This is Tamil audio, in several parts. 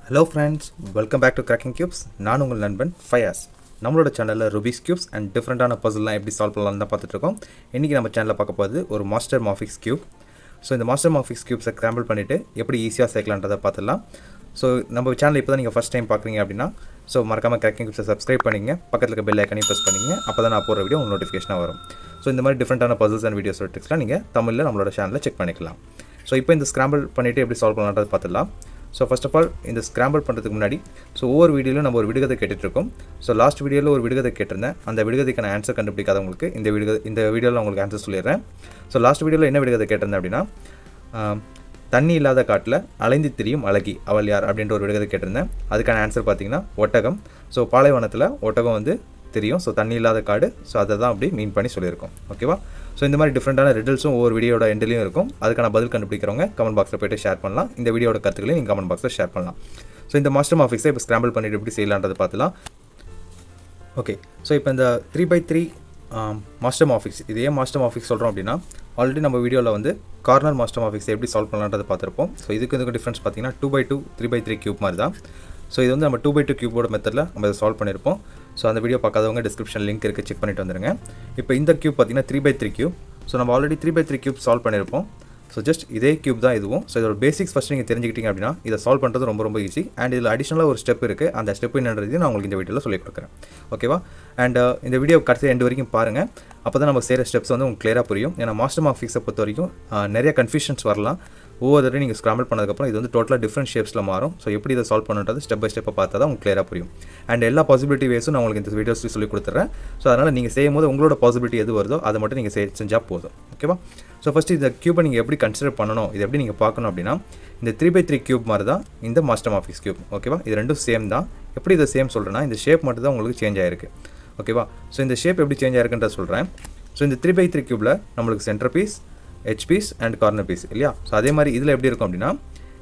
Hello friends, welcome back to Cracking Cubes. நான் உங்கள் நண்பன் ஃபயாஸ். நம்மளோட சேனலில் Rubix cubes and டிஃப்ரெண்ட்டான பசில்லாம் எப்படி சால்வ் பண்ணலாம்னு தான் பார்த்துட்ருக்கோம். இன்றைக்கி நம்ம சேனலில் பார்க்க போகிறது ஒரு Master-morphix cube. ஸோ இந்த Master-morphix cubes-ஐ ஸ்க்ராம்பிள் பண்ணிவிட்டு எப்படி ஈஸியாக சேர்க்கலான்றதை பார்த்துடலாம். ஸோ நம்ம சேனல் இப்போ தான் நீங்கள் ஃபஸ்ட் டைம் பார்க்குறீங்க அப்படின்னா ஸோ மறக்காமல் Cracking Cubes-ஐ சப்ஸ்கிரைப் பண்ணிங்க, பக்கத்தில் இருக்க பெல் ஐக்கனையும் ப்ரெஸ் பண்ணிங்க, அப்போ தான் நான் போகிற வீடியோ உங்களுக்கு நோட்டிஃபிகேஷனாக வரும். ஸோ இந்த மாதிரி டிஃப்ரெண்ட்டான பசில்ஸ் அண்ட் வீடியோஸ் ட்ரிக்ஸ்லாம் நீங்கள் தமிழில் நம்மளோட சேனலில் செக் பண்ணிக்கலாம். ஸோ இப்போ இந்த ஸ்க்ராம்பிள் பண்ணிவிட்டு எப்படி சால்வ் பண்ணலான்றதை பார்த்துடலாம். ஸோ ஃபஸ்ட் ஆஃப் ஆல் இந்த ஸ்க்ராம்பிள் பண்ணுறதுக்கு முன்னாடி ஒவ்வொரு வீடியோவில் நம்ம ஒரு விடுகதை கேட்டுட்ருக்கோம். ஸோ லாஸ்ட் வீடியோவில் ஒரு விடுகதை கேட்டிருந்தேன். அந்த விடுகதைக்கான ஆன்சர் கண்டுபிடிக்காதவங்களுக்கு இந்த வீடியோவில் உங்களுக்கு ஆன்சர் சொல்லிடுறேன். ஸோ லாஸ்ட் வீடியோவில் என்ன விடுகதை கேட்டிருந்தேன் அப்படின்னா, தண்ணி இல்லாத காட்டில் அலைந்து திரியும் அழகி அவள் யார் அப்படின்ற ஒரு விடுகதை கேட்டிருந்தேன். அதுக்கான ஆன்சர் பார்த்தீங்கன்னா ஒட்டகம். ஸோ பாலைவனத்தில் ஒட்டகம் வந்து தெரியும். ஸோ தண்ணி இல்லாத காடு. ஸோ அதை தான் அப்படி மீன் பண்ணி சொல்லியிருக்கோம். ஓகேவா? ஸோ இந்த மாதிரி டிஃப்ரெண்ட்டான ரிடல்ஸும் ஒவ்வொரு வீடியோட எண்ட்லையும் இருக்கும். அதுக்கான பதில் கண்டுபிடிக்கிறவங்க கமெண்ட் பாக்ஸில் போய்ட்டு ஷேர் பண்ணலாம். இந்த வீடியோட கருத்துக்களையும் நீங்கள் கமெண்ட் பாக்ஸில் ஷேர் பண்ணலாம். ஸோ இந்த Master-morphix இப்போ ஸ்க்ராம்பிள் பண்ணிட்டு எப்படி செய்யலான்றது பார்த்துலாம். ஓகே, ஸோ இப்போ இந்த 3x3 Master-morphix, இது ஏன் Master-morphix சொல்கிறோம் அப்படின்னா, ஆல்ரெடி நம்ம வீடியோவில் வந்து கார்னர் Master-morphix எப்படி சால்வ் பண்ணலான்றதை பார்த்துருப்போம். ஸோ இதுக்கு டிஃப்ரென்ஸ் பார்த்தீங்கன்னா 2x2 3x3 கியூப் மாதிரி தான். ஸோ இது வந்து நம்ம 2x2 கியூபோட மெத்தடில் நம்ம இதை சால்வ் பண்ணியிருப்போம். ஸோ அந்த வீடியோ பார்க்காதவங்க டிஸ்கிரிப்ஷன் லிங்க் இருக்குது, செக் பண்ணிட்டு வந்துடுங்க. இப்போ இந்த கியூப் பார்த்தீங்கன்னா 3x3 கியூப். ஸோ நம்ம ஆல்ரெடி 3x3 கியூப் சால்வ் பண்ணியிருப்போம். ஸோ ஜஸ்ட் இதே கியூப் தான் இதுவும். ஸோ இதோட பேசிக்ஸ் ஃபஸ்ட் நீங்கள் தெரிஞ்சுக்கிட்டீங்க அப்படின்னா இதை சால்வ் பண்ணுறது ரொம்ப ஈஸி. அண்ட் இதில் அடிஷனலாக ஒரு ஸ்டெப் இருக்குது. அந்த ஸ்டெப் என்னன்றது நான் உங்களுக்கு இந்த வீடியோவில் சொல்லிக் கொடுக்குறேன். ஓகேவா? அண்ட் இந்த வீடியோ கடைசி எண்டு வரைக்கும் பாருங்கள். அப்போ தான் நம்ம செய்கிற ஸ்டெப்ஸ் வந்து உங்களுக்கு கிளியராக புரியும். ஏன்னா Master-morphix பொறுத்த வரைக்கும் நிறைய கன்ஃபியூஷன்ஸ் வரலாம். ஒவ்வொரு தடவை நீங்கள் ஸ்க்ராம்பிள் பண்ணதுக்கப்புறம் இது வந்து டோட்டலாக டிஃப்ரெண்ட் ஷேப்ஸில் மாறும். ஸோ எப்படி இதை சால்வ் பண்ணுறது ஸ்டெப் பை ஸ்டெப்பை பார்த்தா தான் உங்களுக்கு கிளியராக புரியும். அண்ட் எல்லா பாசிபிலிட்டி வேஸும் நான் உங்களுக்கு இந்த வீடியோஸ்லேயும் சொல்லி கொடுத்துட்றேன். ஸோ அதனால் நீங்கள் செய்யும் போது உங்களோட பாசிபிலிட்டி எது வருதோ அதை மட்டும் நீங்கள் செஞ்சால் போதும். ஓகேவா? ஸோ ஃபஸ்ட்டு இந்த கியூபை நீங்கள் எப்படி கன்சிடர் பண்ணணும், இது எப்படி நீங்கள் பார்க்கணும் அப்படின்னா, இந்த 3x3 கியூப் மாதிரி தான் இந்த Master-morphix கியூப். ஓகேவா? இது ரெண்டும் சேம் தான். எப்படி இதை சேம் சொல்கிறேன்னா, இந்த ஷேப் மட்டும் தான் உங்களுக்கு சேஞ்ச் ஆகிருக்கு. ஓகேவா? ஸோ இந்த ஷேப் எப்படி சேஞ்ச் ஆகிருக்குன்றத சொல்கிறேன். ஸோ இந்த 3x3 கியூபில் நம்மளுக்கு centre piece, edge piece and corner piece இல்லையா? ஸோ அதே மாதிரி இதில் எப்படி இருக்கும் அப்படின்னா,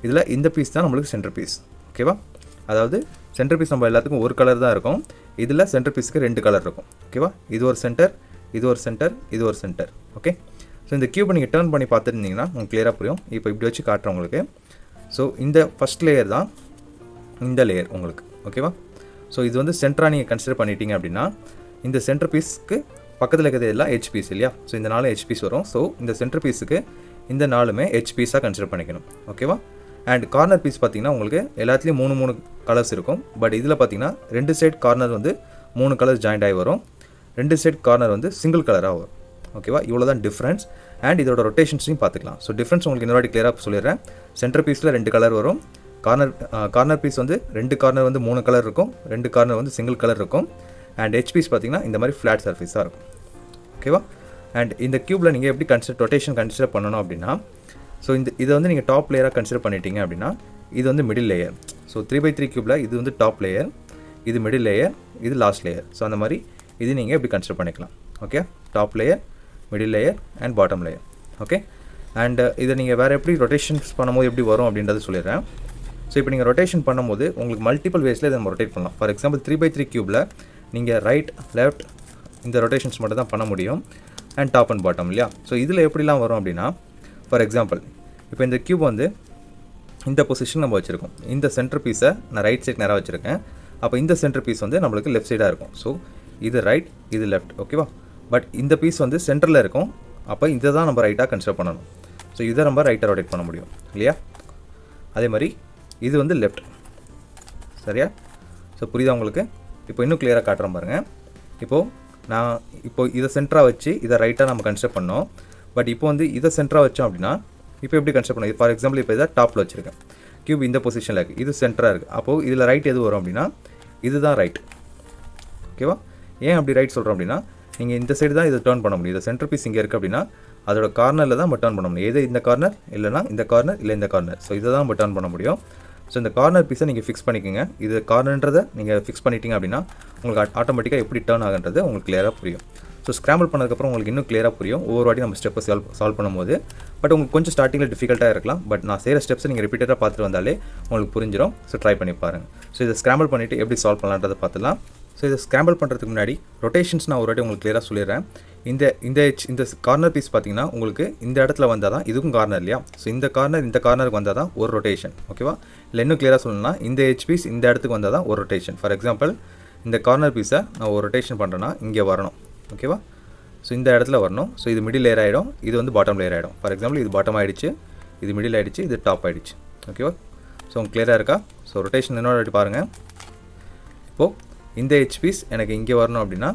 இதில் இந்த பீஸ் தான் நம்மளுக்கு சென்டர் பீஸ். ஓகேவா? அதாவது சென்டர் பீஸ் நம்ம எல்லாத்துக்கும் ஒரு கலர் தான் இருக்கும். இதில் சென்டர் பீஸுக்கு 2 கலர் இருக்கும். ஓகேவா? இது ஒரு சென்டர், இது ஒரு சென்டர், இது ஒரு சென்டர். ஓகே? ஸோ இந்த கியூபை நீங்கள் டர்ன் பண்ணி பார்த்துருந்தீங்கன்னா உங்களுக்கு கிளியராக புரியும். இப்போ இப்படி வச்சு காட்டுறேன் உங்களுக்கு. ஸோ இந்த ஃபஸ்ட் லேயர் தான் இந்த லேயர் உங்களுக்கு. ஓகேவா? ஸோ இது வந்து சென்டராக நீங்கள் கன்சிடர் பண்ணிட்டீங்க அப்படின்னா, இந்த சென்டர் பீஸ்க்கு பக்கத்தில் இருக்கிறது எல்லாம் ஹெச் பீஸ் இல்லையா? ஸோ இந்த 4 ஹெச் பீஸ் வரும். ஸோ இந்த சென்டர் பீஸுக்கு இந்த 4மே ஹெச் பீஸாக கன்சிடர் பண்ணிக்கணும். ஓகேவா? அண்ட் கார்னர் பீஸ் பார்த்தீங்கன்னா உங்களுக்கு எல்லாத்துலேயும் 3 கலர்ஸ் இருக்கும். பட் இதில் பார்த்தீங்கன்னா 2 சைட் கார்னர் வந்து 3 கலர்ஸ் ஜாயிண்ட் ஆகி வரும். 2 சைட் கார்னர் வந்து சிங்கிள் கலராக வரும். ஓகேவா? இவ்வளோ தான் டிஃப்ரென்ஸ். அண்ட் இதோட ரொட்டேஷன்ஸையும் பார்த்துக்கலாம். ஸோ டிஃப்ரென்ஸ் உங்களுக்கு இந்த வாட்டி கிளியராக சொல்லிடுறேன். சென்டர் பீஸில் 2 கலர் வரும். கார்னர் பீஸ் வந்து 2 கார்னர் வந்து 3 கலர் இருக்கும். 2 கார்னர் வந்து சிங்கிள் கலர் இருக்கும். அண்ட் ஹெச் பீஸ் பார்த்தீங்கன்னா இந்த மாதிரி ஃப்ளாட் சர்ஃபேஸாக இருக்கும். ஓகேவா? அண்ட் இந்த கியூபில் நீங்கள் எப்படி ரொட்டேஷன் கன்சிடர் பண்ணணும் அப்படின்னா, ஸோ இதை வந்து நீங்கள் டாப் லேயராக கன்சிடர் பண்ணிட்டீங்க அப்படின்னா, இது வந்து மிடில் லேயர். ஸோ 3x3 கியூபில் இது வந்து டாப் லேயர், இது மிடில் லேயர், இது லாஸ்ட் லேயர். ஸோ அந்த மாதிரி இது நீங்கள் எப்படி கன்சிடர் பண்ணிக்கலாம். Okay? Top layer, middle layer and bottom layer. Okay? And இதை நீங்கள் வேறு எப்படி ரொட்டேஷன்ஸ் பண்ணும்போது எப்படி வரும் அப்படின்றது சொல்லிடுறேன். ஸோ இப்போ நீங்கள் ரொட்டேஷன் பண்ணும்போது உங்களுக்கு மல்டிபிள் வேஸில் இதை நம்ம ரொட்டேட் பண்ணலாம். ஃபார் எக்ஸாம்பிள் 3x3 கியூபில் நீங்கள் ரைட், லெஃப்ட் இந்த ரொட்டேஷன்ஸ் மட்டும் தான் பண்ண முடியும். அண்ட் டாப் அண்ட் பாட்டம் இல்லையா? ஸோ இதில் எப்படிலாம் வரும் அப்படின்னா, ஃபார் எக்ஸாம்பிள் இப்போ இந்த கியூப் வந்து இந்த பொசிஷன் நம்ம வச்சுருக்கோம். இந்த சென்டர் பீஸை நான் ரைட் சைட் நேராக வச்சுருக்கேன். அப்போ இந்த சென்டர் பீஸ் வந்து நம்மளுக்கு லெஃப்ட் சைடாக இருக்கும். ஸோ இது ரைட், இது லெஃப்ட். ஓகேவா? பட் இந்த பீஸ் வந்து சென்டரில் இருக்கும். அப்போ இதை தான் நம்ம ரைட்டாக கன்சிடர் பண்ணணும். ஸோ இதை நம்ம ரைட்டாக ரொட்டேட் பண்ண முடியும் இல்லையா? அதே மாதிரி இது வந்து லெஃப்ட். சரியா? ஸோ புரியுதா உங்களுக்கு? இப்போ இன்னும் கிளியராக காட்டுறேன் பாருங்கள். இப்போ இதை சென்டராக வச்சு இதை ரைட்டாக நம்ம கன்சிடர் பண்ணோம். பட் இப்போ வந்து இதை சென்டராக வச்சோம் அப்படின்னா இப்போ எப்படி கன்சிடர் பண்ணோம்? ஃபார் எக்ஸாம்பிள் இப்போ இதை டாப்பில் வச்சுருக்கேன். கியூப் இந்த பொசிஷனில் இருக்குது, இது சென்டராக இருக்குது. அப்போது இதில் ரைட் எது வரும் அப்படின்னா இதுதான் ரைட். ஓகேவா? ஏன் அப்படி ரைட் சொல்கிறோம் அப்படின்னா, நீங்கள் இந்த சைடு தான் இதை டர்ன் பண்ண முடியும். இந்த சென்டர் பீஸ் இங்கே இருக்குது அப்படின்னா அதோட கார்னரில் தான் நம்ம டர்ன் பண்ண முடியும். எது இந்த கார்னர், இல்லைனா இந்த கார்னர், இல்லை இந்த கார்னர். ஸோ இதை தான் நம்ம டர்ன் பண்ண முடியும். ஸோ இந்த கார்னர் பீஸை நீங்கள் ஃபிக்ஸ் பண்ணிக்கோங்க. இது கார்னர்ன்றதை நீங்கள் ஃபிக்ஸ் பண்ணிட்டீங்க அப்படின்னா உங்களுக்கு ஆட்டோமேட்டிக்காக எப்படி டர்ன் ஆகுன்றது உங்களுக்கு கிளியராக புரியும். ஸோ ஸ்க்ராம்பிள் பண்ணதுக்கப்புறம் உங்களுக்கு இன்னும் கிளியராக புரியும் ஒவ்வொரு வாட்டி நம்ம ஸ்டெப்பை சால்வ் பண்ணும்போது. பட் உங்களுக்கு கொஞ்சம் ஸ்டார்டிங்கில் டிஃபிகல்ட்டாக இருக்கலாம். பட் நான் செய்கிற ஸ்டெப்ஸை நீங்கள் ரிப்பீட்டடாக பார்த்துட்டு வந்தாலே உங்களுக்கு புரிஞ்சிடும். ஸோ ட்ரை பண்ணி பாருங்கள். ஸோ இதை ஸ்க்ராம்பிள் பண்ணிவிட்டு எப்படி சால்வ் பண்ணலான்றதை பார்த்துலாம். ஸோ இதை ஸ்க்ராம்பிள் பண்ணுறதுக்கு முன்னாடி ரொட்டேஷன்ஸ் நான் ஒரு வாட்டி உங்களுக்கு கிளியராக சொல்லிடுறேன். இந்த கார்னர் பீஸ் பார்த்தீங்கன்னா உங்களுக்கு இந்த இடத்துல வந்தால் தான் இதுக்கும் கார்னர் இல்லையா, ஸோ இந்த கார்னருக்கு வந்தால் தான் ஒரு ரொட்டேஷன். ஓகேவா, இல்லை இன்னும் கிளியராக சொல்லணும்னா இந்த எட்ஜ் பீஸ் இந்த இடத்துக்கு வந்தால் தான் ஒரு ரொட்டேஷன். ஃபார் எக்ஸாம்பிள் இந்த கார்னர் பீஸை நான் ஒரு ரொட்டேஷன் பண்ணுறேன்னா இங்கே வரணும். ஓகேவா, ஸோ இந்த இடத்துல வரணும். ஸோ இது மிடில் லேயர் ஆகிடும், இது வந்து பாட்டம் லேயர் ஆகிடும். ஃபார் எக்ஸாம்பிள் இது பாட்டம் ஆகிடுச்சு, இது மிடில் ஆகிடுச்சு, இது டாப் ஆகிடுச்சு. ஓகேவா, ஸோ உங்களுக்கு கிளியராக இருக்கா? ஸோ ரொட்டேஷன் இன்னொரு வாட்டி பாருங்கள். இப்போது இந்த எட்ஜ் பீஸ் எனக்கு இங்கே வரணும் அப்படின்னா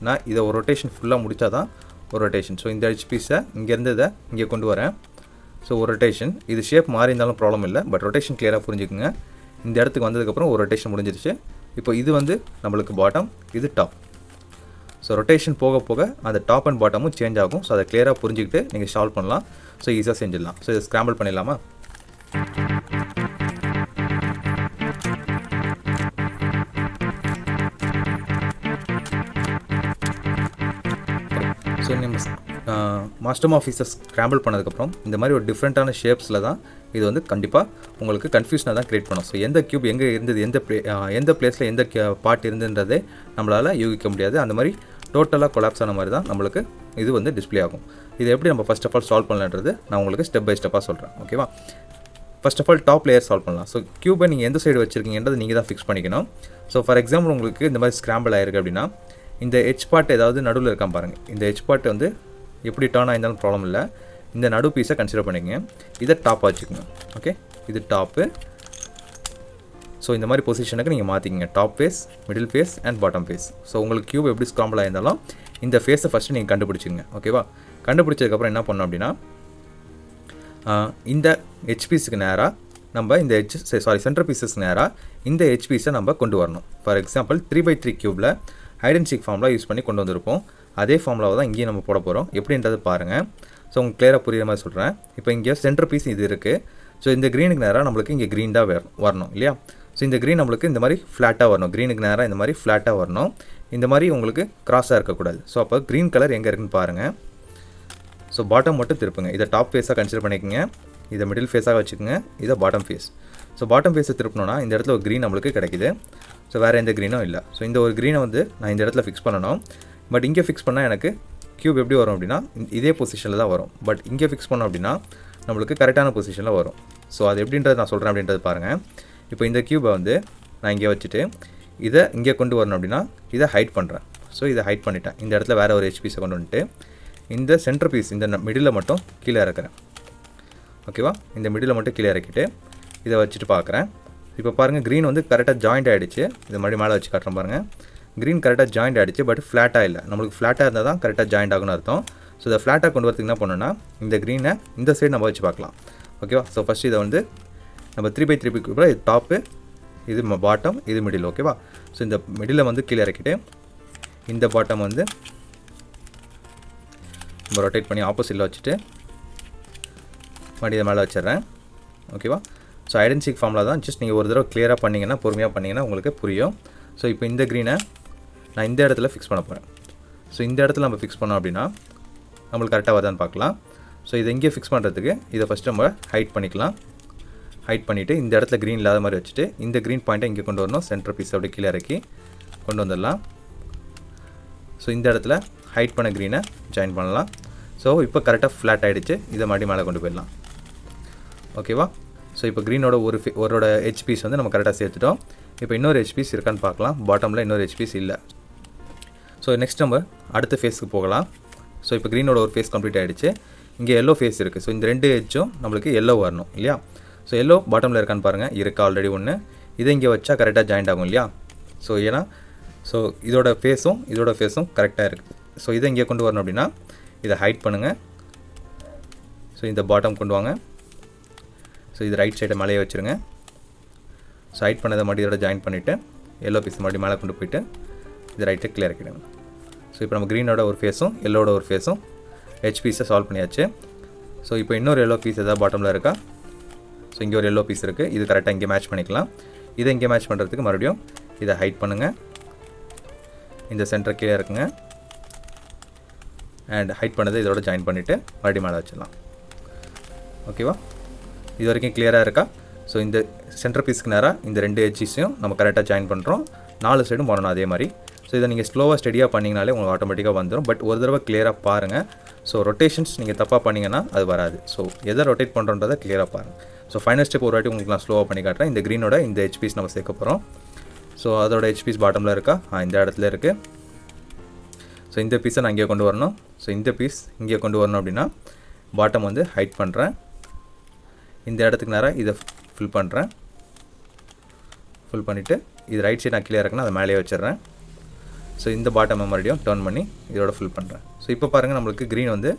நான் இதை ஒரு ரொட்டேஷன் ஃபுல்லாக முடித்தா தான் ஒரு ரொட்டேஷன். ஸோ இந்த எட்ஜ் பீஸை இங்கேருந்து இதை இங்கே கொண்டு வரேன். ஸோ ஒரு ரொட்டேஷன், இது ஷேப் மாறி இருந்தாலும் ப்ராப்ளம் இல்லை, பட் ரொட்டேஷன் கிளியராக புரிஞ்சுக்குங்க. இந்த இடத்துக்கு வந்ததுக்கப்புறம் ஒரு ரொட்டேஷன் முடிஞ்சிருச்சு. இப்போ இது வந்து நம்மளுக்கு பாட்டம், இது டாப். ஸோ ரொட்டேஷன் போக போக அந்த டாப் அண்ட் பாட்டமும் சேஞ்ச் ஆகும். ஸோ அதை கிளியராக புரிஞ்சுக்கிட்டு நீங்கள் சால்வ் பண்ணலாம். ஸோ ஈஸியாக செஞ்சிடலாம். ஸோ இதை ஸ்க்ராம்பிள் பண்ணிடலாமா? ஸோ நம்ம மாஸ்டர்-morphix ஸ்க்ராம்பிள் பண்ணதுக்கப்புறம் இந்த மாதிரி ஒரு டிஃப்ரெண்ட்டான ஷேப்ஸில் தான் இது வந்து கண்டிப்பாக உங்களுக்கு கன்ஃபியூஷனாக தான் க்ரியேட் பண்ணும். ஸோ எந்த க்யூப் எங்கே இருந்தது, எந்த பிளேஸில் எந்த பார்ட் இருந்துன்றதே நம்மளால் யூகிக்க முடியாது. அந்த மாதிரி டோட்டலாக கொலாப்ஸ் ஆன மாதிரி தான் நம்மளுக்கு இது வந்து டிஸ்பிளே ஆகும். இதை எப்படி நம்ம ஃபஸ்ட் ஆஃப் ஆல் சால்வ் பண்ணலான்றது நான் உங்களுக்கு ஸ்டெப் பை ஸ்டெப்பாக சொல்கிறேன். ஓகேவா, first of all top layer solve பண்ணலாம். ஸோ க்யூபை நீங்கள் எந்த சைடு வச்சுருக்கீங்கன்றது நீங்கள் தான் ஃபிக்ஸ் பண்ணிக்கணும். ஸோ ஃபார் எக்ஸாம்பிள் உங்களுக்கு இந்த மாதிரி ஸ்க்ராம்பிள் ஆயிருக்கு அப்படின்னா இந்த எட்ஜ் பார்ட் ஏதாவது நடுவில் இருக்கான் பாருங்கள். இந்த எட்ஜ் பார்ட் வந்து எப்படி டர்ன் ஆயிருந்தாலும் ப்ராப்ளம் இல்லை. இந்த நடு பீஸை கன்சிடர் பண்ணிக்கங்க. இதை டாப்பாக வச்சுக்கோங்க. ஓகே, இது டாப்பு. ஸோ இந்த மாதிரி பொசிஷனுக்கு நீங்கள் மாற்றிக்கிங்க. Top face, middle face and bottom face. So உங்களுக்கு க்யூப் எப்படி ஸ்க்ராம்பிள் ஆயிருந்தாலும் இந்த ஃபேஸை ஃபஸ்ட்டு நீங்கள் கண்டுபிடிச்சிங்க. ஓகேவா, கண்டுபிடிச்சதுக்கப்புறம் என்ன பண்ணோம் அப்படின்னா இந்த எட்ஜ் பீஸுக்கு நேராக நம்ம இந்த சென்டர் பீஸஸ்க்கு நேராக இந்த எட்ஜ் பீஸை நம்ம கொண்டு வரணும். ஃபார் எக்ஸாம்பிள் 3x3 க்யூப்பில் ஐடென்டிக் ஃபார்முலா யூஸ் பண்ணி கொண்டு வந்திருப்போம். அதே ஃபார்முலாவை தான் இங்கேயும் நம்ம போட போகிறோம். எப்படின்றது பாருங்கள். ஸோ உங்களுக்கு கிளியராக புரியுற மாதிரி சொல்கிறேன். இப்போ இங்கே சென்டர் பீஸ் இது இருக்குது. ஸோ இந்த க்ரீனுக்கு நேராக நம்மளுக்கு இங்கே க்ரீன் தான் வரணும் இல்லையா. ஸோ இந்த க்ரீன் நம்மளுக்கு இந்த மாதிரி ஃப்ளாட்டாக வரணும். க்ரீனுக்கு நேராக இந்த மாதிரி ஃப்ளாட்டாக வரணும். இந்த மாதிரி உங்களுக்கு கிராஸாக இருக்கக்கூடாது. ஸோ அப்போ க்ரீன் கலர் எங்கே இருக்குன்னு பாருங்கள். ஸோ பாட்டம் மட்டும் திருப்புங்க. இதை டாப் ஃபேஸாக கன்சிடர் பண்ணிக்கோங்க. இதை மிடில் ஃபேஸாக வச்சுக்கோங்க. இதை பாட்டம் ஃபேஸ். ஸோ பாட்டம் ஃபேஸை திருப்பினோன்னா இந்த இடத்துல ஒரு க்ரீன் நம்மளுக்கு கிடைக்குது. ஸோ வேறு எந்த க்ரீனும் இல்லை. ஸோ இந்த ஒரு க்ரீனை வந்து நான் இந்த இடத்துல ஃபிக்ஸ் பண்ணணும். பட் இங்கே ஃபிக்ஸ் பண்ணால் எனக்கு க்யூப் எப்படி வரும் அப்படின்னா இதே பொசிஷனில் தான் வரும். பட் இங்கே ஃபிக்ஸ் பண்ணோம் அப்படின்னா நம்மளுக்கு கரெக்டான பொசிஷனில் வரும். ஸோ அது எப்படின்றது நான் சொல்கிறேன் அப்படின்றது பாருங்கள். இப்போ இந்த க்யூபை வந்து நான் இங்கே வச்சுட்டு இதை இங்கே கொண்டு வரணும் அப்படின்னா இதை ஹைட் பண்ணுறேன். ஸோ இதை ஹைட் பண்ணிட்டேன். இந்த இடத்துல வேறு ஒரு எட்ஜ் பீஸை கொண்டு வந்துட்டு இந்த சென்டர் பீஸ் இந்த மிடில் மட்டும் கீழே இறக்குறேன். ஓகேவா, இந்த மிடில் மட்டும் கீழே இறக்கிட்டு இதை வச்சுட்டு பார்க்குறேன். இப்போ பாருங்கள் க்ரீன் வந்து கரெக்டாக ஜாயிண்ட் ஆகிடுச்சு. இது மறுபடியும் மேலே வச்சு காட்டுறேன் பாருங்கள். க்ரீன் கரெக்டாக ஜாயிண்ட் ஆகிடுச்சு. பட் ஃப்ளாட்டாக இல்லை. நம்மளுக்கு ஃப்ளாட்டாக இருந்தால் தான் கரெக்டாக ஜாயிண்ட் ஆகும்னு அர்த்தம். ஸோ இதை ஃப்ளாட்டாக கொண்டு வரதுக்கு என்ன பண்ணணும்னா இந்த க்ரீனை இந்த சைடு நம்ம வச்சு பார்க்கலாம். ஓகேவா, ஸோ ஃபஸ்ட்டு இதை வந்து நம்ம 3x3 கூட இது டாப்பு, இது பாட்டம், இது மிடில். ஓகேவா, ஸோ இந்த மிடில் வந்து கீழே இறக்கிட்டு இந்த பாட்டம் வந்து நம்ம ரொட்டேட் பண்ணி ஆப்போசிட்டில் வச்சுட்டு மறுபடியும் மேலே வச்சிடுறேன். ஓகேவா, ஸோ ஐடென்டிக் ஃபார்முலா தான். ஜஸ்ட் நீங்கள் ஒரு தடவை கிளியராக பண்ணிங்கன்னா, பொறுமையாக பண்ணிங்கன்னா உங்களுக்கு புரியும். ஸோ இப்போ இந்த க்ரீனை நான் இந்த இடத்துல ஃபிக்ஸ் பண்ண போகிறேன். ஸோ இந்த இடத்துல நம்ம ஃபிக்ஸ் பண்ணோம் அப்படின்னா நம்மளுக்கு கரெக்டாக வருதான்னு பார்க்கலாம். ஸோ இதை இங்கே ஃபிக்ஸ் பண்ணுறதுக்கு இதை ஃபஸ்ட்டு நம்ம ஹைட் பண்ணிக்கலாம். ஹைட் பண்ணிவிட்டு இந்த இடத்துல க்ரீன் இல்லாத மாதிரி வச்சுட்டு இந்த க்ரீன் பாயிண்ட்டை இங்கே கொண்டு வரணும். சென்டர் பீஸ் அப்படி கீழே இறக்கி கொண்டு வந்துடலாம். ஸோ இந்த இடத்துல ஹைட் பண்ண க்ரீனை ஜாயின் பண்ணலாம். ஸோ இப்போ கரெக்டாக ஃப்ளாட் ஆகிடுச்சு. இதை மறுபடியும் மேலே கொண்டு போயிடலாம். ஓகேவா, ஸோ இப்போ க்ரீனோட ஒரு எட்ஜ் பீஸ் வந்து நம்ம கரெக்டாக சேர்த்துட்டோம். இப்போ இன்னொரு எட்ஜ் பீஸ் இருக்கான்னு பார்க்கலாம். பாட்டமில் இன்னொரு எட்ஜ் பீஸ் இல்லை. ஸோ நெக்ஸ்ட் நம்ம அடுத்த ஃபேஸ்க்கு போகலாம். ஸோ இப்போ க்ரீனோட ஒரு ஃபேஸ் கம்ப்ளீட் ஆகிடுச்சு. இங்கே எல்லோ ஃபேஸ் இருக்குது. ஸோ இந்த ரெண்டு எட்ஜும் நம்மளுக்கு எல்லோ வரணும் இல்லையா. ஸோ எல்லோ பாட்டமில் இருக்கான்னு பாருங்கள். இருக்குது ஆல்ரெடி ஒன்று. இதை இங்கே வச்சா கரெக்டாக ஜாயிண்ட் ஆகும் இல்லையா. ஸோ ஏன்னா இதோட ஃபேஸும் கரெக்டாக இருக்குது. ஸோ இதை இங்கே கொண்டு வரணும் அப்படின்னா இதை ஹைட் பண்ணுங்கள். ஸோ இந்த பாட்டம் கொண்டு வாங்க. ஸோ இது ரைட் சைடை மேலேயே வச்சுருங்க. ஸோ ஹைட் பண்ணதை மறுபடியும் இதோட ஜாயின் பண்ணிவிட்டு எல்லோ பீஸ் மறுபடியும் மேலே கொண்டு போயிட்டு இது ரைட்டை கிளியர் ஆக்கிடுங்க. ஸோ இப்போ நம்ம க்ரீனோட ஒரு ஃபேஸும் எல்லோட ஒரு ஃபேஸும் ஹெச் பீஸை சால்வ் பண்ணியாச்சு. ஸோ இப்போ இன்னொரு எல்லோ பீஸ் எதாவது பாட்டமில் இருக்கா. ஸோ இங்கே ஒரு எல்லோ பீஸ் இருக்குது. இது கரெக்டாக இங்கே மேட்ச் பண்ணிக்கலாம். இதை இங்கே மேட்ச் பண்ணுறதுக்கு மறுபடியும் இதை ஹைட் பண்ணுங்கள். இந்த சென்டர் கீழே இருக்குங்க. அண்ட் ஹைட் பண்ணதை இதோட ஜாயின் பண்ணிவிட்டு மறுபடியும் மேலே வச்சிடலாம். ஓகேவா, இது வரைக்கும் கிளியராக இருக்கா. ஸோ இந்த சென்டர் பீஸ்க்கு நேராக இந்த ரெண்டு எட்ஜஸையும் நம்ம கரெக்டாக ஜாயின் பண்ணுறோம். 4 சைடும் போடணும் அதே மாதிரி. ஸோ இதை நீங்கள் ஸ்லோவாக ஸ்டடியாக பண்ணிங்கனாலே உங்களுக்கு ஆட்டோமேட்டிக்காக வந்துடும். பட் ஒரு தடவை கிளியராக பாருங்கள். ஸோ ரொட்டேஷன்ஸ் நீங்கள் தப்பாக பண்ணிங்கன்னா அது வராது. ஸோ எதை ரொட்டேட் பண்ணுறோன்றதை கிளியராக பாருங்கள். ஸோ ஃபைனல் ஸ்டெப் ஒரு வாட்டி உங்களுக்கு நான் ஸ்லோவாக பண்ணி காட்டுறேன். இந்த க்ரீனோட இந்த ஹெச்பிஸ் நம்ம சேர்க்க போகிறோம். ஸோ அதோட ஹெச்பிஸ் பாட்டமில் இருக்கா? இந்த இடத்துல இருக்குது. ஸோ இந்த பீஸை நான் இங்கே கொண்டு வரணும். ஸோ இந்த பீஸ் இங்கே கொண்டு வரணும் அப்படின்னா பாட்டம் வந்து ஹைட் பண்ணுறேன். இந்த இடத்துக்கு நேராக இதை ஃபில் பண்ணுறேன். ஃபில் பண்ணிவிட்டு இது ரைட் சைடு நான் கீழே இருக்குன்னா அதை மேலேயே வச்சிடுறேன். ஸோ இந்த பாட்டம் மறுபடியும் டர்ன் பண்ணி இதோட ஃபில் பண்ணுறேன். ஸோ இப்போ பாருங்கள் நம்மளுக்கு க்ரீன் வந்து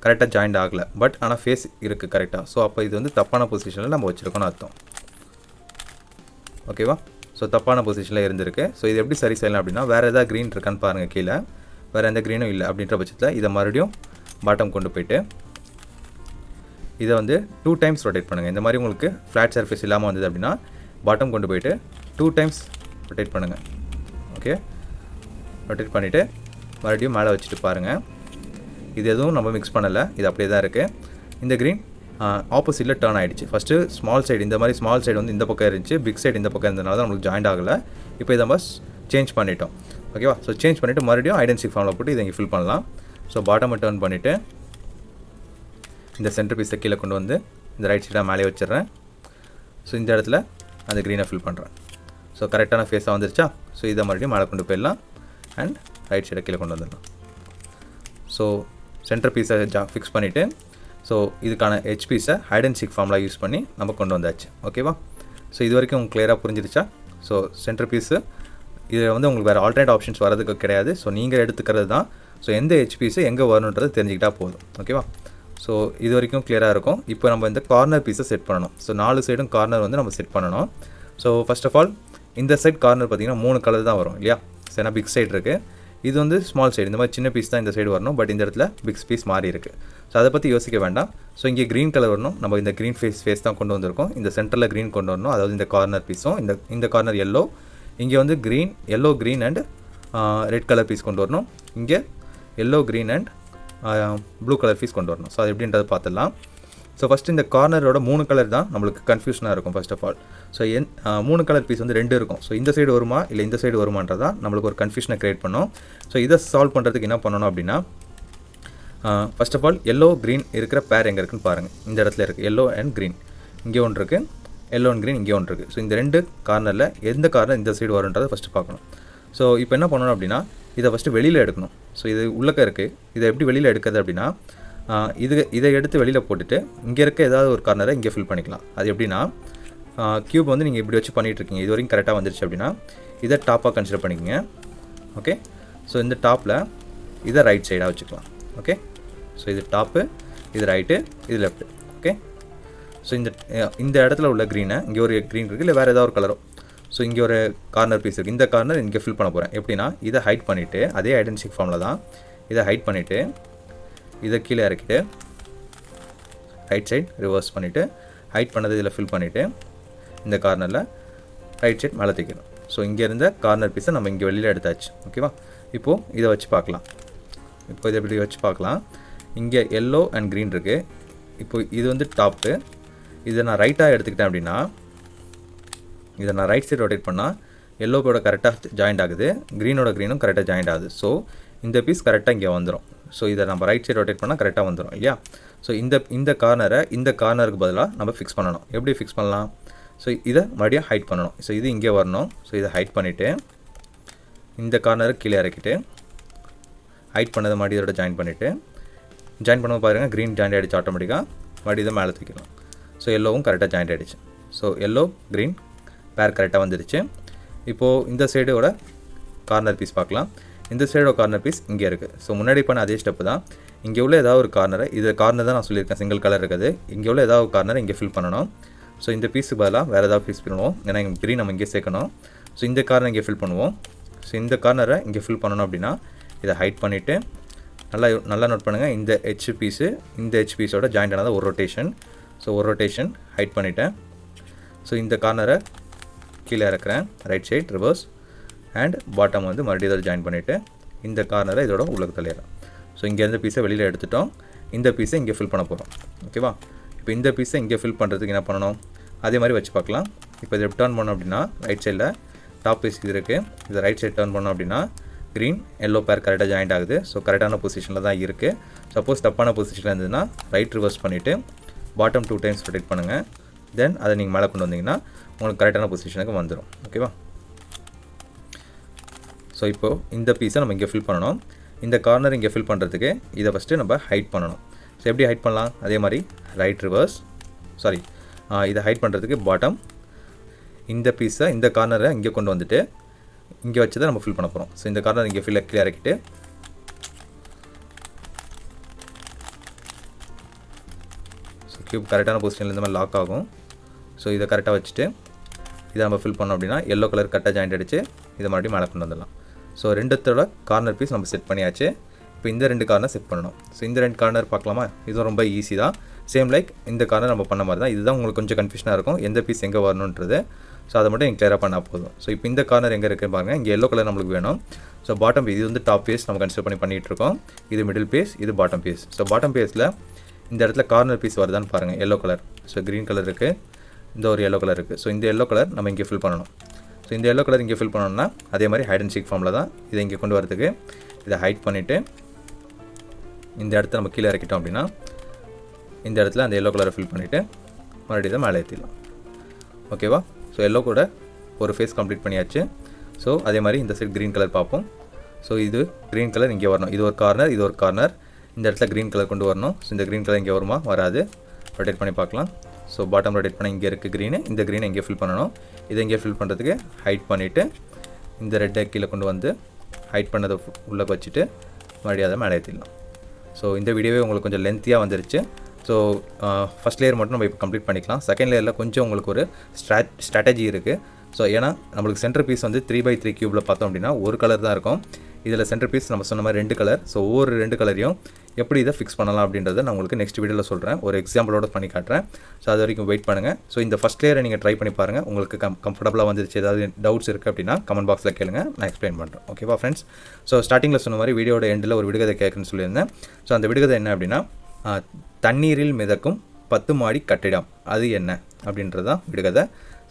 கரெக்டாக ஜாயிண்ட் ஆகலை. பட் ஆனால் ஃபேஸ் இருக்குது கரெக்டாக. ஸோ அப்போ இது வந்து தப்பான பொசிஷனில் நம்ம வச்சுருக்கோன்னு அர்த்தம். ஓகேவா? ஸோ தப்பான பொசிஷனில் இருந்திருக்கு. ஸோ இது எப்படி சரி செய்யலாம் அப்படின்னா வேறு எதாவது க்ரீன் இருக்கான்னு பாருங்கள். கீழே வேறு எந்த க்ரீனும் இல்லை அப்படின்ற பட்சத்தில் இதை மறுபடியும் பாட்டம் கொண்டு போயிட்டு இதை வந்து 2 டைம்ஸ் ரொட்டேட் பண்ணுங்கள். இந்த மாதிரி உங்களுக்கு ஃப்ளாட் சர்ஃபேஸ் இல்லாமல் வந்தது அப்படின்னா பாட்டம் கொண்டு போயிட்டு 2 டைம்ஸ் ரொட்டேட் பண்ணுங்கள். ஓகே, ரொட்டேட் பண்ணிவிட்டு மறுபடியும் மேலே வச்சுட்டு பாருங்கள். இது எதுவும் நம்ம மிக்ஸ் பண்ணலை, இது அப்படியே தான் இருக்குது. இந்த க்ரீன் ஆப்போசிட்டில் டர்ன் ஆகிடுச்சு. ஃபஸ்ட்டு ஸ்மால் சைடு இந்த மாதிரி ஸ்மால் சைடு வந்து இந்த பக்கம் இருந்துச்சு, பிக் சைடு இந்த பக்கம் இருந்ததுனால தான் நம்மளுக்கு ஜாயிண்ட் ஆகலை. இப்போ இதை நம்ம சேஞ்ச் பண்ணிட்டோம். ஓகேவா? ஸோ சேஞ்ச் பண்ணிவிட்டு மறுபடியும் ஐடென்டிஃபை ஃபார்மில் போட்டு இதை இங்கே ஃபில் பண்ணலாம். ஸோ பாட்டமை டர்ன் பண்ணிவிட்டு இந்த சென்டர் பீஸை கீழே கொண்டு வந்து இந்த ரைட் சைடாக மேலே வச்சிடுறேன். ஸோ இந்த இடத்துல அந்த க்ரீனை ஃபில் பண்ணுறேன். ஸோ கரெக்டான ஃபேஸாக வந்துருச்சா? ஸோ இதை மறுபடியும் மேலே கொண்டு போயிடலாம் அண்ட் ரைட் சைடை கீழே கொண்டு வந்துடலாம். ஸோ சென்டர் பீஸை ஃபிக்ஸ் பண்ணிவிட்டு ஸோ இதுக்கான ஹெச்பீஸை hide and seek formula use பண்ணி நம்ம கொண்டு வந்தாச்சு. ஓகேவா? ஸோ இது வரைக்கும் உங்களுக்கு கிளியராக புரிஞ்சிருச்சா? ஸோ சென்டர் பீஸு இது வந்து உங்களுக்கு வேறு ஆல்டர்னேட் ஆப்ஷன்ஸ் வரதுக்கு கிடையாது. ஸோ நீங்கள் எடுத்துக்கிறது தான். ஸோ எந்த ஹெச்பீஸு எங்கே வரணுன்றது தெரிஞ்சுக்கிட்டால் போதும். ஓகேவா? ஸோ இது வரைக்கும் கிளியராக இருக்கும். இப்போ நம்ம இந்த கார்னர் பீஸை செட் பண்ணணும். ஸோ 4 சைடும் கார்னர் வந்து நம்ம செட் பண்ணணும். ஸோ ஃபர்ஸ்ட் ஆஃப் ஆல் இந்த சைட் கார்னர் பார்த்திங்கன்னா 3 கலர் தான் வரும் இல்லையா? ஸோ ஏன்னா பிக் சைடு இருக்குது, இது வந்து ஸ்மால் சைடு. இந்த மாதிரி சின்ன பீஸ் தான் இந்த சைடு வரணும். பட் இந்த இடத்துல பிக் பீஸ் மாறி இருக்குது. ஸோ அதை பற்றி யோசிக்க வேண்டாம். ஸோ இங்கே க்ரீன் கலர் வரணும். நம்ம இந்த க்ரீன் ஃபேஸ் தான் கொண்டு வந்திருக்கோம். இந்த சென்டரில் க்ரீன் கொண்டு வரணும். அதாவது இந்த கார்னர் பீஸும் இந்த கார்னர் எல்லோ, இங்கே வந்து green, yellow, green and red colour piece கொண்டு வரணும். இங்கே yellow, green and blue colour piece கொண்டு வரணும். ஸோ அது எப்படின்றது பார்த்துடலாம். ஸோ ஃபஸ்ட்டு இந்த கார்னரோட 3 கலர் தான் நம்மளுக்கு கன்ஃபியூஷனாக இருக்கும் first of all. So 3 colour piece வந்து 2 இருக்கும். ஸோ இந்த சைடு வருமா இல்லை இந்த சைடு வருமானதான் நம்மளுக்கு ஒரு கன்ஃபியூஷனை க்ரியேட் பண்ணோம். ஸோ இதை சால்வ் பண்ணுறதுக்கு என்ன பண்ணணும் அப்படின்னா first of all yellow green இருக்கிற பேர் எங்கே இருக்குன்னு பாருங்கள். இந்த இடத்துல இருக்குது எல்லோ அண்ட் க்ரீன். இங்கே ஒன்று இருக்குது, எல்லோ அண்ட் க்ரீன் இங்கே ஒன்று இருக்குது. ஸோ இந்த 2 கார்னரில் எந்த கார்னர் இந்த சைடு வரும்ன்றதை ஃபஸ்ட்டு பார்க்கணும். ஸோ இப்போ என்ன பண்ணணும் அப்படின்னா இதை ஃபஸ்ட்டு வெளியில் எடுக்கணும். ஸோ இது உள்ளக்க இருக்குது. இதை எப்படி வெளியில் எடுக்கிறது அப்படின்னா இதை எடுத்து வெளியில் போட்டுட்டு இங்கே இருக்க ஏதாவது ஒரு கார்னரை இங்கே ஃபில் பண்ணிக்கலாம். அது எப்படின்னா க்யூப் வந்து நீங்கள் இப்படி வச்சு பண்ணிகிட்ருக்கீங்க, இது வரைக்கும் கரெக்டாக வந்துருச்சு அப்படின்னா இதை டாப்பாக கன்சிடர் பண்ணிக்கோங்க. ஓகே, ஸோ இந்த டாப்பில் இதை ரைட் சைடாக வச்சுக்கலாம். ஓகே, ஸோ இது டாப்பு, இது ரைட்டு, இது லெஃப்ட்டு. ஓகே, ஸோ இந்த இடத்துல உள்ள க்ரீனை இங்கே ஒரு க்ரீன் இருக்குது, இல்லை வேறு ஏதாவது ஒரு கலரோ. ஸோ இங்கே ஒரு கார்னர் பீஸ் இருக்குது. இந்த கார்னர் இங்கே ஃபில் பண்ண போகிறேன். எப்படின்னா இதை ஹைட் பண்ணிவிட்டு அதே ஐடென்டிஃபை ஃபார்மில் தான் இதை ஹைட் பண்ணிவிட்டு இதை கீழே இறக்கிட்டு ரைட் சைட் ரிவர்ஸ் பண்ணிவிட்டு ஹைட் பண்ணது இதில் ஃபில் பண்ணிவிட்டு இந்த கார்னரில் ரைட் சைட் மேலே தைக்கணும். ஸோ இங்கே இருந்த கார்னர் பீஸை நம்ம இங்கே வெளியில் எடுத்தாச்சு. ஓகேவா? இப்போது இதை வச்சு பார்க்கலாம். இப்போ இதை எப்படி வச்சு பார்க்கலாம். இங்கே எல்லோ அண்ட் க்ரீன் இருக்குது. இப்போது இது வந்து டாப்பு. இதை நான் ரைட்டாக எடுத்துக்கிட்டேன் அப்படின்னா இதை நான் ரைட் சைடு ரொட்டேட் பண்ணால் எல்லோவோட கரெக்டாக ஜாயிண்ட் ஆகுது, க்ரீனும் கரெக்டாக ஜாயிண்ட் ஆகுது. ஸோ இந்த பீஸ் கரெக்டாக இங்கே வந்துடும். ஸோ இதை நம்ம ரைட் சைடு ரொட்டேட் பண்ணால் கரெக்டாக வந்துடும் இல்லையா? ஸோ இந்த கார்னரை இந்த கார்னருக்கு பதிலாக நம்ம ஃபிக்ஸ் பண்ணணும். எப்படி ஃபிக்ஸ் பண்ணலாம்? ஸோ இதை மறுபடியும் ஹைட் பண்ணணும். ஸோ இது இங்கே வரணும். ஸோ இதை ஹைட் பண்ணிவிட்டு இந்த கார்னரை கீழே இறக்கிட்டு ஹைட் பண்ணதை மறுபடியும் இதோட ஜாயின் பண்ணும்போது பாருங்கள் க்ரீன் ஜாயிண்ட் ஆகிடுச்சு ஆட்டோமேட்டிக்காக. மறுபடியும் இதை மேலே தூக்கணும். ஸோ எல்லோவும் கரெக்டாக ஜாயிண்ட் ஆகிடுச்சு. ஸோ எல்லோ க்ரீன் பேர் கரெக்டாக வந்துடுச்சு. இப்போது இந்த சைடோட கார்னர் பீஸ் பார்க்கலாம். இந்த சைடோட கார்னர் பீஸ் இங்கே இருக்குது. ஸோ முன்னாடி பண்ண அதே ஸ்டெப்பு தான். இங்கே உள்ள ஏதாவது ஒரு கார்னரை, இது கார்னர் தான் நான் சொல்லியிருக்கேன் சிங்கிள் கலர் இருக்குது. இங்கே உள்ள ஏதாவது ஒரு கார்னரை இங்கே ஃபில் பண்ணணும். ஸோ இந்த பீஸுக்கு பதிலாக வேறு ஏதாவது பீஸ் பண்ணுவோம். ஏன்னா இங்கே க்ரீன் நம்ம இங்கே சேர்க்கணும். ஸோ இந்த கார்னர் இங்கே ஃபில் பண்ணுவோம். ஸோ இந்த கார்னரை இங்கே ஃபில் பண்ணணும் அப்படின்னா இதை ஹைட் பண்ணிவிட்டு நல்லா நோட் பண்ணுங்கள். இந்த ஹெச் பீஸோட ஜாயிண்ட் ஆனது ஒரு ரொட்டேஷன். ஸோ ஒரு ரொட்டேஷன் ஹைட் பண்ணிவிட்டேன். ஸோ இந்த கார்னரை கீழே இறக்குறேன், right side reverse and bottom வந்து மறுபடியும் இதை ஜாயின் பண்ணிவிட்டு இந்த கார்னரை இதோட உள்ளே தள்ளிடுறேன். ஸோ இங்கேருந்து பீஸை வெளியில் எடுத்துட்டோம். இந்த பீஸை இங்கே ஃபில் பண்ண போகிறோம். ஓகேவா? இப்போ இந்த பீஸை இங்கே ஃபில் பண்ணுறதுக்கு என்ன பண்ணணும்? அதே மாதிரி வச்சு பார்க்கலாம். இப்போ இதை டர்ன் பண்ணோம் அப்படின்னா ரைட் சைடில் டாப் பீஸ் இது இருக்குது. இதை ரைட் சைட் டர்ன் பண்ணோம் அப்படின்னா க்ரீன் எல்லோ பேர் கரெக்டாக ஜாயிண்ட் ஆகுது. ஸோ கரெக்டான பொசிஷனில் தான் இருக்குது. சப்போஸ் தப்பான பொசிஷனில் இருந்ததுன்னா ரைட் ரிவர்ஸ் பண்ணிவிட்டு பாட்டம் 2 டைம்ஸ் ரொட்டேட் பண்ணுங்கள். தென் அதை நீங்கள் மேலே கொண்டு வந்தீங்கன்னா உங்களுக்கு கரெக்டான பொசிஷனுக்கு வந்துடும். ஓகேவா? ஸோ இப்போது இந்த பீஸை நம்ம இங்கே ஃபில் பண்ணணும். இந்த கார்னர் இங்கே ஃபில் பண்ணுறதுக்கு இதை ஃபஸ்ட்டு நம்ம ஹைட் பண்ணணும். ஸோ எப்படி ஹைட் பண்ணலாம்? அதே மாதிரி ரைட் ரிவர்ஸ் இதை ஹைட் பண்ணுறதுக்கு பாட்டம் இந்த பீஸை இந்த கார்னரை இங்கே கொண்டு வந்துட்டு இங்கே வச்சு தான் நம்ம ஃபில் பண்ண போகிறோம். ஸோ இந்த கார்னர் இங்கே கிளியர் ஆக்கிட்டு ஸோ க்யூப் கரெக்டான பொசிஷனில் இந்த மாதிரி லாக் ஆகும். ஸோ இதை கரெக்டாக வச்சுட்டு இதை நம்ம ஃபில் பண்ணோம் அப்படின்னா எல்லோ கலர் கரெக்டாக ஜாயிண்ட் அடித்து இதை மறுபடியும் மேலே கொண்டு வந்துடலாம். ஸோ ரெண்டுத்தோட கார்னர் பீஸ் நம்ம செட் பண்ணியாச்சு. இப்போ இந்த 2 கார்னர் செட் பண்ணணும். ஸோ இந்த 2 கார்னர் பார்க்கலாமா? இதுவும் ரொம்ப ஈஸி தான். சேம் லைக் இந்த கார்னர் நம்ம பண்ண மாதிரி தான். இதுதான் உங்களுக்கு கொஞ்சம் கன்ஃபியூஷனாக இருக்கும் எந்த பீஸ் எங்கே வரணுன்றது. ஸோ அதை மட்டும் நீங்கள் கிளியராக பண்ணால் போதும். ஸோ இப்போ இந்த கார்னர் எங்கே இருக்குன்னு பாருங்கள். இங்கே எல்லோ கலர் நம்மளுக்கு வேணும். ஸோ பாட்டம் பீஸ் இது வந்து டாப் பீஸ் நம்ம கன்சிடர் பண்ணிகிட்ருக்கோம். இது மிடில் பீஸ், இது பாட்டம் பீஸ். ஸோ பாட்டம் பீஸில் இந்த இடத்துல கார்னர் பீஸ் வருதான்னு பாருங்கள். Yellow colour, so green colour இருக்குது, இந்த ஒரு எல்லோ கலர் இருக்குது. ஸோ இந்த எல்லோ கலர் நம்ம இங்கே ஃபில் பண்ணணும். ஸோ இந்த எல்லோ கலர் இங்கே ஃபில் பண்ணணும்னா அதே மாதிரி ஹைட் அண்ட் சீக் ஃபார்மில் தான் இதை இங்கே கொண்டு வரதுக்கு இதை ஹைட் பண்ணிவிட்டு இந்த இடத்த நம்ம கீழே இறக்கிட்டோம் அப்படின்னா இந்த இடத்துல அந்த எல்லோ கலரை ஃபில் பண்ணிவிட்டு மறுபடியும் தான் மேலே ஏற்றிடலாம். ஓகேவா? ஸோ எல்லோ கூட ஒரு ஃபேஸ் கம்ப்ளீட் பண்ணியாச்சு. ஸோ அதே மாதிரி இந்த சைட் க்ரீன் கலர் பார்ப்போம். ஸோ இது க்ரீன் கலர் இங்கே வரணும். இது ஒரு கார்னர், இது ஒரு கார்னர். இந்த இடத்துல க்ரீன் கலர் கொண்டு வரணும். ஸோ இந்த க்ரீன் கலர் இங்கே வருமா? வராது. ரொட்டேட் பண்ணி பார்க்கலாம். ஸோ பாட்டம் ரொட்டேட் பண்ண இங்கே இருக்குது க்ரீனு. இந்த க்ரீனை இங்கே ஃபில் பண்ணணும். இதை இங்கே ஃபில் பண்ணுறதுக்கு ஹைட் பண்ணிவிட்டு இந்த ரெட்டை கீழே கொண்டு வந்து ஹைட் பண்ணதை உள்ளே வச்சுட்டு மறுபடியும் அதை மேலே ஏற்றிடலாம். ஸோ இந்த வீடியோவே உங்களுக்கு கொஞ்சம் லென்த்தியாக வந்துருச்சு. ஸோ ஃபஸ்ட் லேயர் மட்டும் நம்ம இப்போ கம்ப்ளீட் பண்ணிக்கலாம். செகண்ட் லேயரில் கொஞ்சம் உங்களுக்கு ஒரு ஸ்ட்ராட்டஜி இருக்குது. ஸோ ஏன்னா நம்மளுக்கு சென்டர் பீஸ் வந்து 3x3 க்யூப்பில் பார்த்தோம் அப்படின்னா ஒரு கலர் தான் இருக்கும். இதில் சென்டர் பீஸ் நம்ம சொன்ன மாதிரி 2 கலர். ஸோ ஒவ்வொரு 2 கலரையும் எப்படி இதை ஃபிக்ஸ் பண்ணலாம் அப்படின்றத நான் உங்களுக்கு நெக்ஸ்ட் வீடியோவில் சொல்கிறேன். ஒரு எக்ஸாம்பிளோட பண்ணி காட்டுறேன். ஸோ அது வரைக்கும் வெயிட் பண்ணுங்கள். ஸோ இந்த ஃபஸ்ட் லேயரை நீங்கள் ட்ரை பண்ணி பாருங்கள். உங்களுக்கு கம்ஃபர்டபுளாக வந்துருச்சு. ஏதாவது டவுட்ஸ் இருக்குது அப்படின்னா கமெண்ட் பாக்ஸில் கேளுங்க, நான் எக்ஸ்பிளைன் பண்ணுறேன். ஓகேவா ஃப்ரெண்ட்ஸ்? ஸோ ஸ்டார்டிங்கில் சொன்ன மாதிரி வீடியோட எண்டில் ஒரு விடுகதை கேட்குன்னு சொல்லியிருந்தேன். ஸோ அந்த விடுகதை என்ன அப்படின்னா தண்ணீரில் மிதக்கும் 10 மாடி கட்டிடம் அது என்ன அப்படின்றது தான் விடுகதை.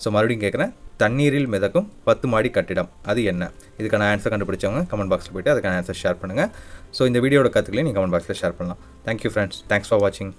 ஸோ மறுபடியும் கேட்குறேன், தண்ணீரில் மிதக்கும் 10 மாடி கட்டிடம் அது என்ன? இதுக்கான ஆன்சர் கண்டுபிடிச்சவங்க கமெண்ட் பாக்ஸில் போய்ட்டு அதுக்கான ஆன்சர் ஷேர் பண்ணுங்கள். ஸோ இந்த வீடியோட கருத்துக்களையும் நீங்கள் கமெண்ட் பாக்ஸில் ஷேர் பண்ணலாம். Thank you friends. தேங்க்ஸ் ஃபார் வாட்சிங்.